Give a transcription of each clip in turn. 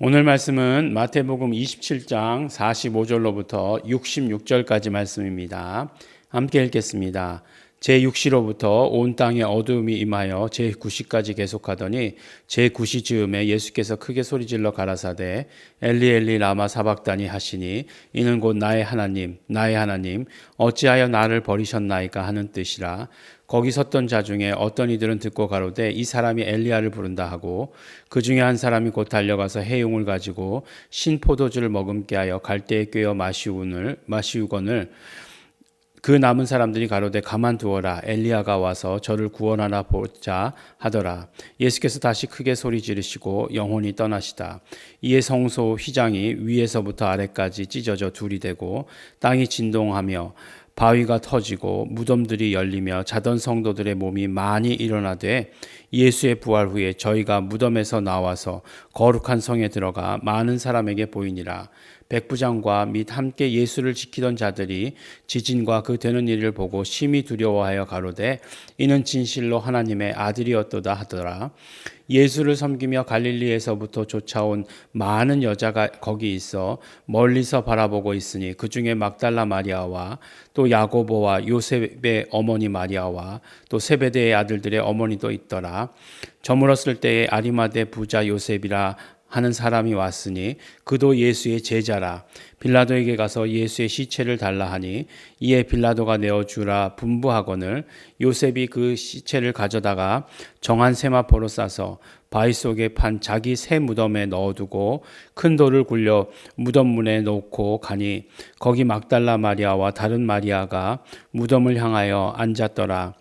오늘 말씀은 마태복음 27장 45절로부터 66절까지 말씀입니다. 함께 읽겠습니다. 제6시로부터 온 땅에 어두움이 임하여 제9시까지 계속하더니 제9시 즈음에 예수께서 크게 소리질러 가라사대 엘리 엘리 라마 사박다니 하시니 이는 곧 나의 하나님 나의 하나님 어찌하여 나를 버리셨나이까 하는 뜻이라. 거기 섰던 자 중에 어떤 이들은 듣고 가로되 이 사람이 엘리야를 부른다 하고 그 중에 한 사람이 곧 달려가서 해용을 가지고 신 포도주를 머금게 하여 갈대에 꿰어 마시우거늘 그 남은 사람들이 가로되 가만두어라 엘리야가 와서 저를 구원하나 보자 하더라. 예수께서 다시 크게 소리 지르시고 영혼이 떠나시다. 이에 성소 휘장이 위에서부터 아래까지 찢어져 둘이 되고 땅이 진동하며 바위가 터지고 무덤들이 열리며 자던 성도들의 몸이 많이 일어나되 예수의 부활 후에 저희가 무덤에서 나와서 거룩한 성에 들어가 많은 사람에게 보이니라. 백부장과 및 함께 예수를 지키던 자들이 지진과 그 되는 일을 보고 심히 두려워하여 가로되 이는 진실로 하나님의 아들이었도다 하더라. 예수를 섬기며 갈릴리에서부터 쫓아온 많은 여자가 거기 있어 멀리서 바라보고 있으니 그 중에 막달라 마리아와 또 야고보와 요셉의 어머니 마리아와 또 세베대의 아들들의 어머니도 있더라. 저물었을 때에 아리마대 부자 요셉이라 하는 사람이 왔으니 그도 예수의 제자라. 빌라도에게 가서 예수의 시체를 달라 하니 이에 빌라도가 내어주라 분부하거늘 요셉이 그 시체를 가져다가 정한 세마포로 싸서 바위 속에 판 자기 새 무덤에 넣어두고 큰 돌을 굴려 무덤 문에 놓고 가니 거기 막달라 마리아와 다른 마리아가 무덤을 향하여 앉았더라.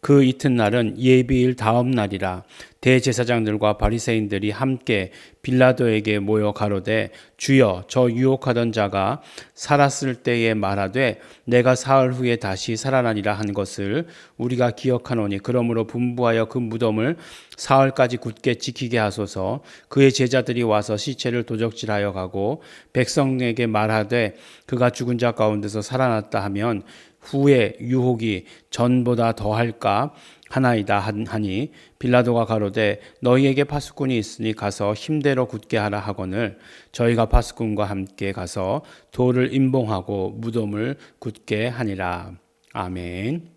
그 이튿날은 예비일 다음 날이라. 대제사장들과 바리새인들이 함께 빌라도에게 모여 가로되 주여 저 유혹하던 자가 살았을 때에 말하되 내가 사흘 후에 다시 살아나리라 한 것을 우리가 기억하노니 그러므로 분부하여 그 무덤을 사흘까지 굳게 지키게 하소서. 그의 제자들이 와서 시체를 도적질하여 가고 백성에게 말하되 그가 죽은 자 가운데서 살아났다 하면 후에 유혹이 전보다 더할까 하나이다 하니 빌라도가 가로되 너희에게 파수꾼이 있으니 가서 힘대로 굳게 하라 하거늘 저희가 파수꾼과 함께 가서 돌을 임봉하고 무덤을 굳게 하니라. 아멘.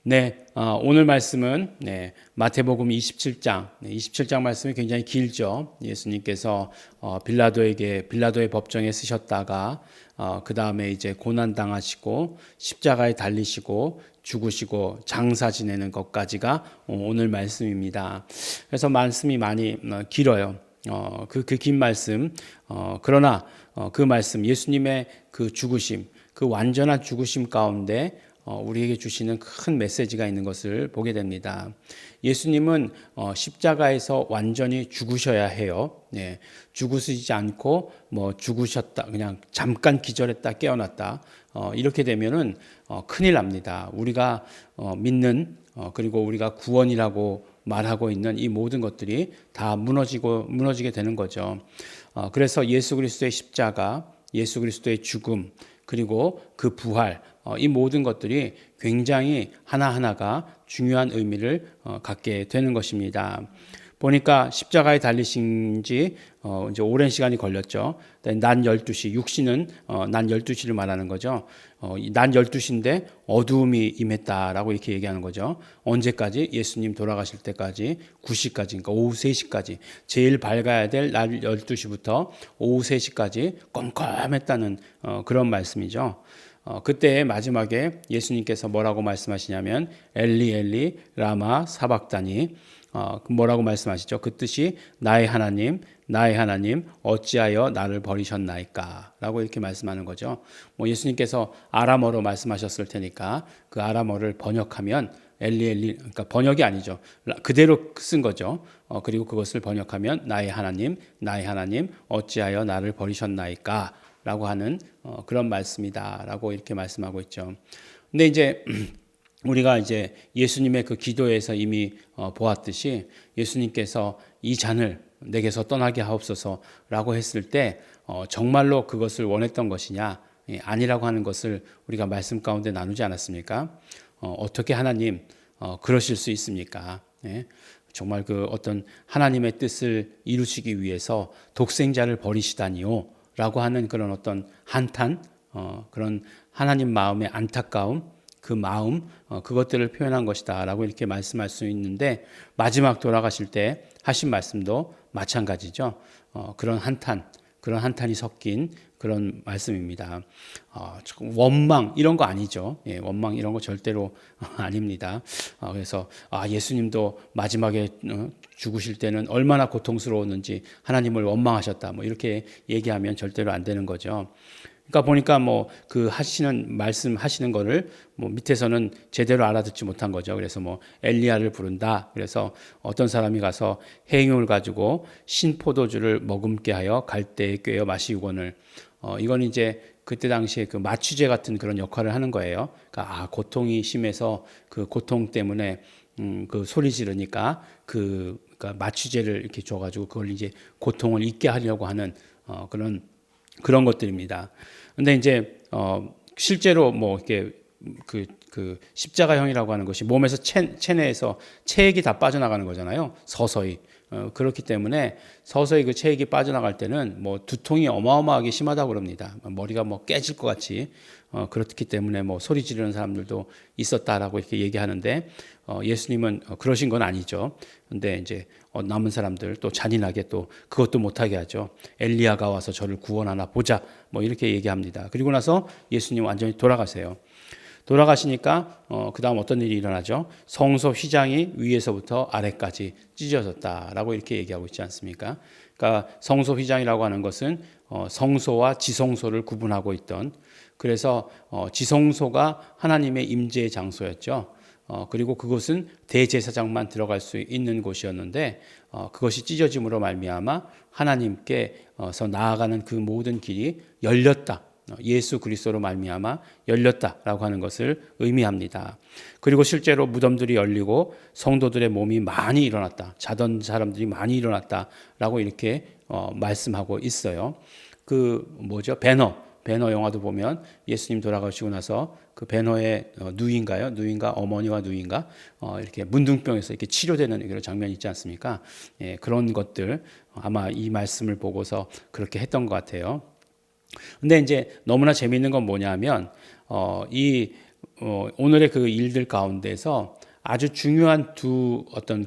네, 오늘 말씀은 마태복음 27장, 27장 말씀이 굉장히 길죠. 예수님께서 빌라도의 법정에 쓰셨다가 그 다음에 이제 고난 당하시고 십자가에 달리시고 죽으시고 장사 지내는 것까지가 오늘 말씀입니다. 그래서 말씀이 많이 길어요. 그 긴 말씀, 그러나 그 말씀 예수님의 그 죽으심, 그 완전한 죽으심 가운데 우리에게 주시는 큰 메시지가 있는 것을 보게 됩니다. 예수님은 십자가에서 완전히 죽으셔야 해요. 죽으시지 않고 죽으셨다, 그냥 잠깐 기절했다 깨어났다 이렇게 되면은 큰일 납니다. 우리가 믿는 그리고 우리가 구원이라고 말하고 있는 이 모든 것들이 다 무너지게 되는 거죠. 그래서 예수 그리스도의 십자가, 예수 그리스도의 죽음, 그리고 그 부활, 이 모든 것들이 굉장히 하나하나가 중요한 의미를 갖게 되는 것입니다. 보니까 십자가에 달리신 지 이제 오랜 시간이 걸렸죠. 난 12시, 6시는 난 12시를 말하는 거죠. 난 12시인데 어두움이 임했다라고 이렇게 얘기하는 거죠. 언제까지? 예수님 돌아가실 때까지 9시까지, 그러니까 오후 3시까지 제일 밝아야 될 날 12시부터 오후 3시까지 껌껌했다는 그런 말씀이죠. 그때 마지막에 예수님께서 뭐라고 말씀하시냐면 엘리 엘리 라마 사박다니 뭐라고 말씀하시죠? 그 뜻이 나의 하나님 나의 하나님 어찌하여 나를 버리셨나이까 라고 이렇게 말씀하는 거죠. 예수님께서 아람어로 말씀하셨을 테니까 그 아람어를 번역하면 엘리 엘리, 그러니까 번역이 아니죠. 그대로 쓴 거죠. 그리고 그것을 번역하면 나의 하나님 어찌하여 나를 버리셨나이까 라고 하는 그런 말씀이다 라고 이렇게 말씀하고 있죠. 근데 이제 우리가 이제 예수님의 그 기도에서 이미 보았듯이 예수님께서 이 잔을 내게서 떠나게 하옵소서라고 했을 때 정말로 그것을 원했던 것이냐 아니라고 하는 것을 우리가 말씀 가운데 나누지 않았습니까? 어떻게 하나님 그러실 수 있습니까? 정말 그 어떤 하나님의 뜻을 이루시기 위해서 독생자를 버리시다니요 라고 하는 그런 어떤 한탄, 그런 하나님 마음의 안타까움, 그 마음, 그것들을 표현한 것이다 라고 이렇게 말씀할 수 있는데, 마지막 돌아가실 때 하신 말씀도 마찬가지죠. 그런 한탄이 섞인 그런 말씀입니다. 원망 이런 거 아니죠. 예, 원망 이런 거 절대로 아닙니다. 그래서 예수님도 마지막에 죽으실 때는 얼마나 고통스러웠는지 하나님을 원망하셨다. 뭐 이렇게 얘기하면 절대로 안 되는 거죠. 그러니까 보니까 뭐 그 말씀 하시는 거를 뭐 밑에서는 제대로 알아듣지 못한 거죠. 그래서 뭐 엘리야를 부른다. 그래서 어떤 사람이 가서 해용을 가지고 신포도주를 머금게 하여 갈대에 꿰어 마시고는, 이건 이제 그때 당시에 그 마취제 같은 그런 역할을 하는 거예요. 그러니까 고통이 심해서 그 고통 때문에 그 소리 지르니까 그러니까 마취제를 이렇게 줘가지고 그걸 이제 고통을 잊게 하려고 하는 그런 것들입니다. 근데 이제 실제로 뭐 이렇게 그 십자가형이라고 하는 것이 몸에서 체내에서 체액이 다 빠져나가는 거잖아요. 서서히. 그렇기 때문에 서서히 그 체액이 빠져나갈 때는 뭐 두통이 어마어마하게 심하다고 그럽니다. 머리가 뭐 깨질 것 같이. 그렇기 때문에 뭐 소리 지르는 사람들도 있었다라고 이렇게 얘기하는데, 예수님은 그러신 건 아니죠. 근데 이제 남은 사람들 또 잔인하게 또 그것도 못하게 하죠. 엘리야가 와서 저를 구원하나 보자. 뭐 이렇게 얘기합니다. 그리고 나서 예수님 완전히 돌아가세요. 돌아가시니까 그 다음 어떤 일이 일어나죠? 성소 휘장이 위에서부터 아래까지 찢어졌다라고 이렇게 얘기하고 있지 않습니까? 그러니까 성소 휘장이라고 하는 것은 성소와 지성소를 구분하고 있던, 그래서 지성소가 하나님의 임재의 장소였죠. 그리고 그것은 대제사장만 들어갈 수 있는 곳이었는데, 그것이 찢어짐으로 말미암아 하나님께서 나아가는 그 모든 길이 열렸다. 예수 그리스도로 말미암아 열렸다라고 하는 것을 의미합니다. 그리고 실제로 무덤들이 열리고 성도들의 몸이 많이 일어났다. 자던 사람들이 많이 일어났다라고 이렇게 말씀하고 있어요. 그 뭐죠? 배너 영화도 보면 예수님 돌아가시고 나서 그 배너의 누인가 어머니와 누인가 이렇게 문둥병에서 이렇게 치료되는 그런 장면이 있지 않습니까? 예, 그런 것들 아마 이 말씀을 보고서 그렇게 했던 것 같아요. 근데 이제 너무나 재미있는 건 뭐냐면 오늘의 그 일들 가운데서 아주 중요한 두 어떤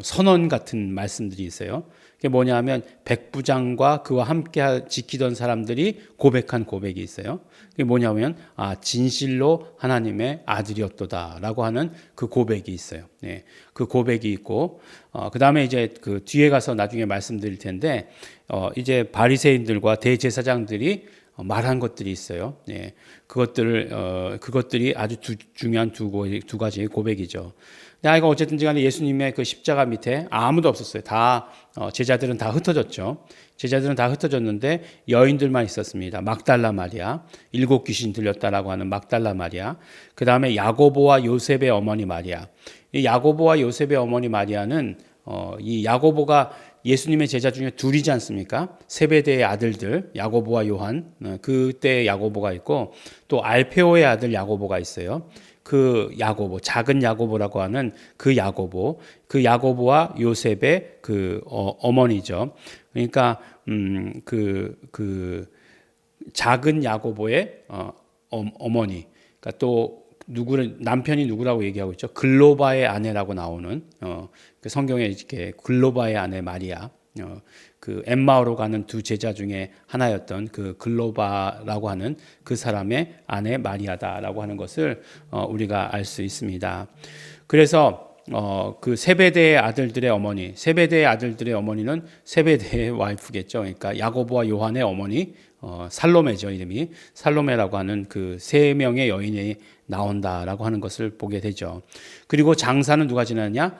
선언 같은 말씀들이 있어요. 그게 뭐냐면 백부장과 그와 함께 지키던 사람들이 고백한 고백이 있어요. 그게 뭐냐면 진실로 하나님의 아들이었도다라고 하는 그 고백이 있어요. 네, 그 고백이 있고 그 다음에 이제 그 뒤에 가서 나중에 말씀드릴 텐데 이제 바리새인들과 대제사장들이 말한 것들이 있어요. 네, 그것들이 아주 중요한 두 가지의 고백이죠. 이거 어쨌든지 간에 예수님의 그 십자가 밑에 아무도 없었어요. 제자들은 다 흩어졌죠. 제자들은 다 흩어졌는데 여인들만 있었습니다. 막달라 마리아, 7 귀신 들렸다라고 하는 막달라 마리아, 그 다음에 야고보와 요셉의 어머니 마리아. 이 야고보와 요셉의 어머니 마리아는 이 야고보가 예수님의 제자 중에 둘이지 않습니까? 세베대의 아들들 야고보와 요한, 그때 야고보가 있고 또 알페오의 아들 야고보가 있어요. 그 야고보, 작은 야고보라고 하는 그 야고보와 요셉의 어머니죠. 그러니까 작은 야고보의 어머니. 그러니까 또 남편이 누구라고 얘기하고 있죠? 글로바의 아내라고 나오는 그 성경에 이렇게 글로바의 아내 마리아. 그 엠마오로 가는 두 제자 중에 하나였던 그 글로바라고 하는 그 사람의 아내 마리아다라고 하는 것을 우리가 알 수 있습니다. 그래서 그 세베대의 아들들의 어머니는 세베대의 와이프겠죠. 그러니까 야고보와 요한의 어머니 살로메죠. 이름이 살로메라고 하는 그 3명의 여인이 나온다라고 하는 것을 보게 되죠. 그리고 장사는 누가 지내느냐?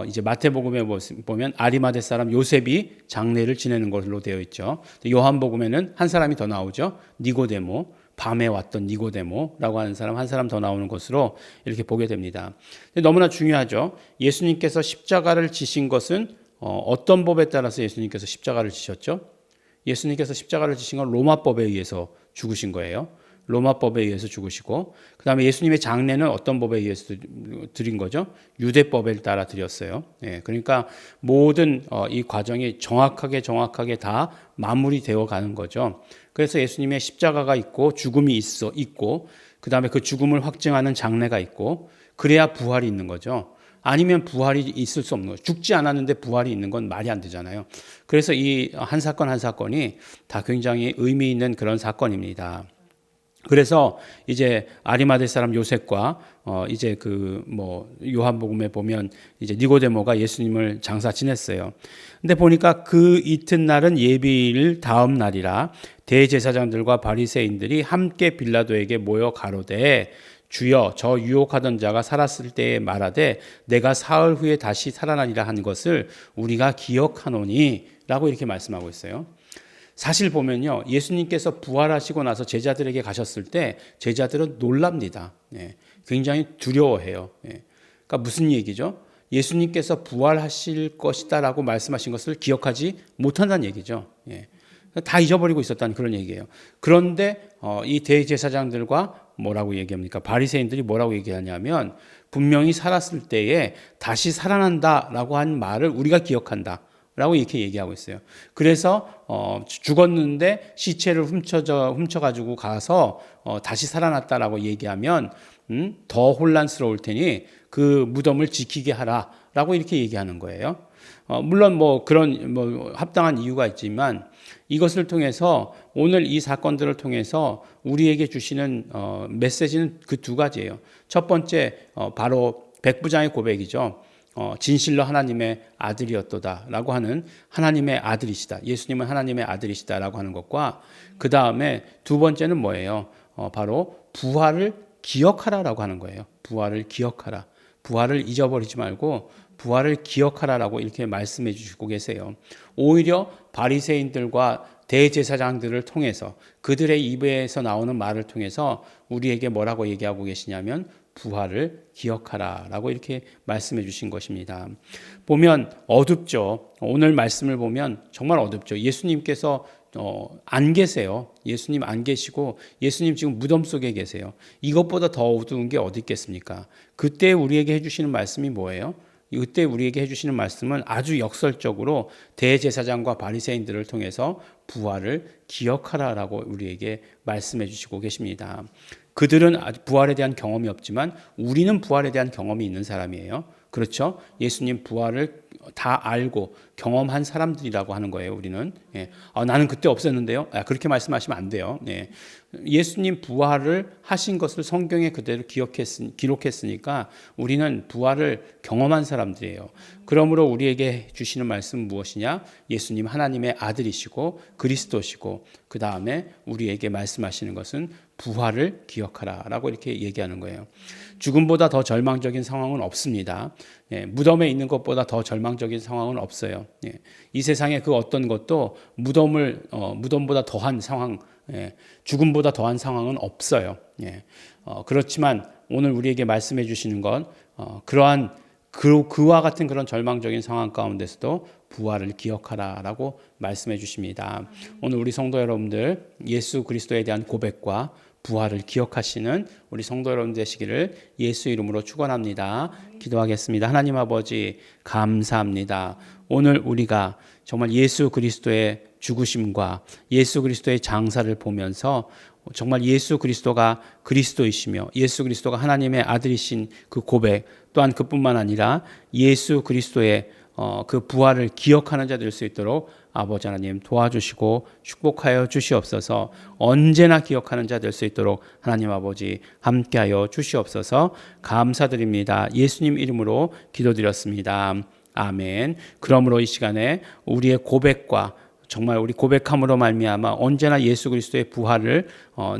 이제 마태복음에 보면 아리마대 사람 요셉이 장례를 지내는 것으로 되어 있죠. 요한복음에는 한 사람이 더 나오죠. 니고데모, 밤에 왔던 니고데모라고 하는 사람 한 사람 더 나오는 것으로 이렇게 보게 됩니다. 너무나 중요하죠. 예수님께서 십자가를 지신 것은 어떤 법에 따라서 예수님께서 십자가를 지셨죠? 예수님께서 십자가를 지신 건 로마법에 의해서 죽으신 거예요. 로마법에 의해서 죽으시고, 그 다음에 예수님의 장례는 어떤 법에 의해서 드린 거죠? 유대법에 따라 드렸어요. 예, 그러니까 모든 이 과정이 정확하게 다 마무리되어 가는 거죠. 그래서 예수님의 십자가가 있고 죽음이 있고, 그 다음에 그 죽음을 확증하는 장례가 있고, 그래야 부활이 있는 거죠. 아니면 부활이 있을 수 없는 거죠. 죽지 않았는데 부활이 있는 건 말이 안 되잖아요. 그래서 이 한 사건 한 사건이 다 굉장히 의미 있는 그런 사건입니다. 그래서 이제 아리마대 사람 요셉과 이제 요한복음에 보면 이제 니고데모가 예수님을 장사 지냈어요. 근데 보니까 그 이튿날은 예비일 다음 날이라 대제사장들과 바리새인들이 함께 빌라도에게 모여 가로되 주여 저 유혹하던 자가 살았을 때에 말하되 내가 사흘 후에 다시 살아나리라 한 것을 우리가 기억하노니 라고 이렇게 말씀하고 있어요. 사실 보면요, 예수님께서 부활하시고 나서 제자들에게 가셨을 때 제자들은 놀랍니다. 예, 굉장히 두려워해요. 예, 그러니까 무슨 얘기죠? 예수님께서 부활하실 것이다 라고 말씀하신 것을 기억하지 못한다는 얘기죠. 예, 다 잊어버리고 있었다는 그런 얘기예요. 그런데 이 대제사장들과 뭐라고 얘기합니까? 바리새인들이 뭐라고 얘기하냐면 분명히 살았을 때에 다시 살아난다라고 한 말을 우리가 기억한다 라고 이렇게 얘기하고 있어요. 그래서 죽었는데 시체를 훔쳐가지고 가서 다시 살아났다라고 얘기하면 더 혼란스러울 테니 그 무덤을 지키게 하라라고 이렇게 얘기하는 거예요. 물론 그런 합당한 이유가 있지만 이것을 통해서 오늘 이 사건들을 통해서 우리에게 주시는 메시지는 그 두 가지예요. 첫 번째 바로 백부장의 고백이죠. 진실로 하나님의 아들이었도다라고 하는 하나님의 아들이시다. 예수님은 하나님의 아들이시다라고 하는 것과 그 다음에 두 번째는 뭐예요? 바로 부활을 기억하라라고 하는 거예요. 부활을 기억하라. 부활을 잊어버리지 말고 부활을 기억하라라고 이렇게 말씀해 주시고 계세요. 오히려 바리새인들과 대제사장들을 통해서 그들의 입에서 나오는 말을 통해서 우리에게 뭐라고 얘기하고 계시냐면 부활을 기억하라라고 이렇게 말씀해 주신 것입니다. 보면 어둡죠. 오늘 말씀을 보면 정말 어둡죠. 예수님께서 안 계세요. 예수님 안 계시고 예수님 지금 무덤 속에 계세요. 이것보다 더 어두운 게 어디 있겠습니까? 그때 우리에게 해주시는 말씀이 뭐예요? 이때 우리에게 해주시는 말씀은 아주 역설적으로 대제사장과 바리새인들을 통해서 부활을 기억하라라고 우리에게 말씀해 주시고 계십니다. 그들은 부활에 대한 경험이 없지만 우리는 부활에 대한 경험이 있는 사람이에요. 그렇죠? 예수님 부활을 다 알고 경험한 사람들이라고 하는 거예요. 우리는 나는 그때 없었는데요. 그렇게 말씀하시면 안 돼요. 예수님 부활을 하신 것을 성경에 그대로 기록했으니까 우리는 부활을 경험한 사람들이에요. 그러므로 우리에게 주시는 말씀은 무엇이냐? 예수님 하나님의 아들이시고 그리스도시고 그 다음에 우리에게 말씀하시는 것은 부활을 기억하라라고 이렇게 얘기하는 거예요. 죽음보다 더 절망적인 상황은 없습니다. 무덤에 있는 것보다 더 절망적인 상황은 없어요. 이 세상에 그 어떤 것도 무덤보다 더한 상황, 죽음보다 더한 상황은 없어요. 그렇지만 오늘 우리에게 말씀해 주시는 건 그러한 그와 같은 그런 절망적인 상황 가운데서도 부활을 기억하라라고 말씀해 주십니다. 오늘 우리 성도 여러분들 예수 그리스도에 대한 고백과 부활을 기억하시는 우리 성도 여러분 되시기를 예수 이름으로 축원합니다. 기도하겠습니다. 하나님 아버지 감사합니다. 오늘 우리가 정말 예수 그리스도의 죽으심과 예수 그리스도의 장사를 보면서 정말 예수 그리스도가 그리스도이시며 예수 그리스도가 하나님의 아들이신 그 고백 또한 그뿐만 아니라 예수 그리스도의 그 부활을 기억하는 자 될 수 있도록 아버지 하나님 도와주시고 축복하여 주시옵소서. 언제나 기억하는 자 될 수 있도록 하나님 아버지 함께하여 주시옵소서. 감사드립니다. 예수님 이름으로 기도드렸습니다. 아멘. 그러므로 이 시간에 우리의 고백과 정말 우리 고백함으로 말미암아 언제나 예수 그리스도의 부활을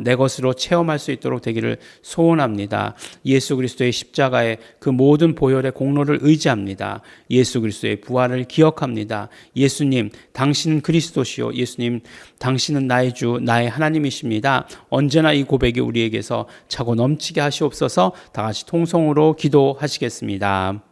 내 것으로 체험할 수 있도록 되기를 소원합니다. 예수 그리스도의 십자가의 그 모든 보혈의 공로를 의지합니다. 예수 그리스도의 부활을 기억합니다. 예수님, 당신은 그리스도시요. 예수님, 당신은 나의 주, 나의 하나님이십니다. 언제나 이 고백이 우리에게서 차고 넘치게 하시옵소서. 다 같이 통성으로 기도하시겠습니다.